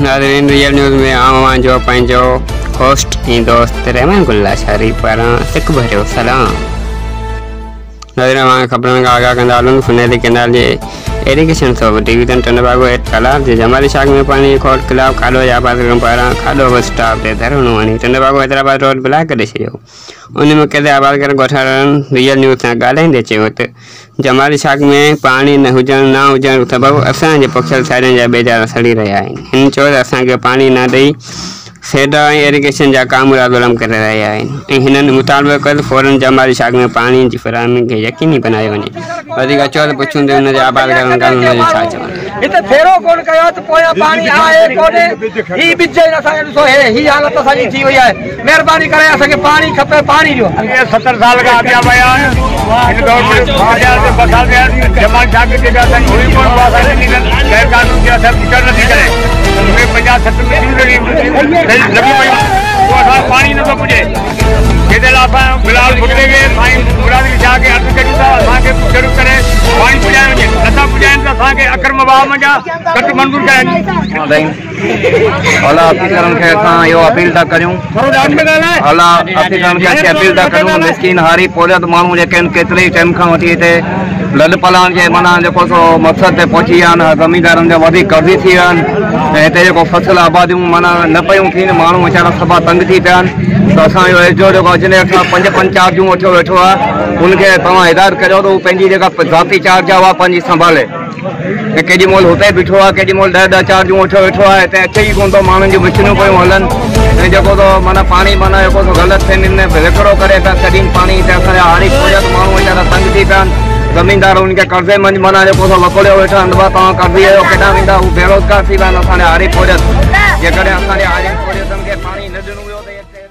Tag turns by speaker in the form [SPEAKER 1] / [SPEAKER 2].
[SPEAKER 1] नाज़रीन real news में आवां जो पंहिंजो होस्ट ऐं दोस्त रहमान गुल्ला शरीफ पारां सिक भरियो सलाम। नाज़रीन ख़बरनि खां आगाह कंदा हलूं। सुनेरी कैनाल जे एरीगेशन सोब डिवीज़न टंडबागो तालाब जे जमाली शाख में पानी खोट खिलाफ खाडो या आबादगारनि पारां खाडो बस स्टॉप ते धरणो हणी टंडबागो हैदराबाद रोड ब्लॉक करे छॾियो। उन मौक़े ते आबादगार ॻोठाणनि रियल न्यूज़ सां ॻाल्हाईंदे चयो त जमाली शाख में पानी न हुजण सबबु असांजे पोखियल साड़ियुनि जा बेजार सड़ी रहिया आहिनि। हिन चयो त असांखे पानी न ॾेई सेडा ऐं इरीगेशन जा काम रादोलम करे रहिया आहिनि ऐं हिननि मुतालबो कयो फौरन जमाली शाख में पानी जी फराहमी खे यकीनी बनायो वञे। वधीक चयो त पुछूं त हुनजे आबादगारनि खां हुनजो छा चवणु।
[SPEAKER 2] इते फेरो कोन कयो त पोयां पानी आहे कोने ही बिजे न असांखे ॾिसो हे ही हालत असांजी थी वई आहे। महिरबानी करे असांखे पानी खपे, पानी ॾियो।
[SPEAKER 3] 70 साल खां अॻियां विया हिन गवर्नमेंट जमाली शाख जे असांजी हुई कोन गैर कानून जे असर फिकर नथी करे 50-60 पानी नथो पुॼे। जेॾे लाइ फिलहाल फुटे खे साईं मुरादी शाह खे हथ कढूं था असांखे शुरू करे पानी पुॼाए वञे। नथा पुॼाइनि त असांखे अकरम बाबा जा कट मंज़ूर कनि।
[SPEAKER 4] अला अफ़ीसरनि खे असां इहो अपील था करियूं अला अफ़ीसरनि खे अपील था करियूं मिसकिन हारी पोलियत माण्हू जेके आहिनि केतिरे ई टाइम खां वठी हिते लॾ पलाण जे माना जेको सो मक़सद ते पहुची विया आहिनि। ज़मींदारनि जा वधीक कर्ज़ी थी विया आहिनि ऐं हिते जेको फसल आबादियूं माना न पियूं थियनि माण्हू वीचारा सभा तंग थी पिया आहिनि। त असां इहो एजो जेको जिन असां 5 चार्जूं वठो वेठो आहे उनखे तव्हां हिदायत करियो त हू पंहिंजी जेका ज़ाती चार्ज आहे उहा पंहिंजी संभाले ऐं केॾी महिल हुते बीठो आहे केॾी महिल 10 चार्जूं वठो वेठो आहे हिते अचे ई कोन थो। माण्हुनि जूं मशीनूं पियूं हलनि ऐं जेको थो माना पानी माना जेको सो ग़लति थियनि विकिरो करे पिया कॾहिं पानी हिते असांजा हारी पोजत माण्हू वीचारा तंग थी पिया आहिनि। ज़मीनदार उनखे कर्ज़े मंझि माना जेको सो वकोड़ियो वेठा आहिनि। तव्हां कर्ज़ीअ जो केॾां वेंदा हू बेरोज़गार थी विया आहिनि असांजा हारी पोजत। जेकॾहिं असांजे हारी पोजतनि खे पानी न ॾिनो वियो त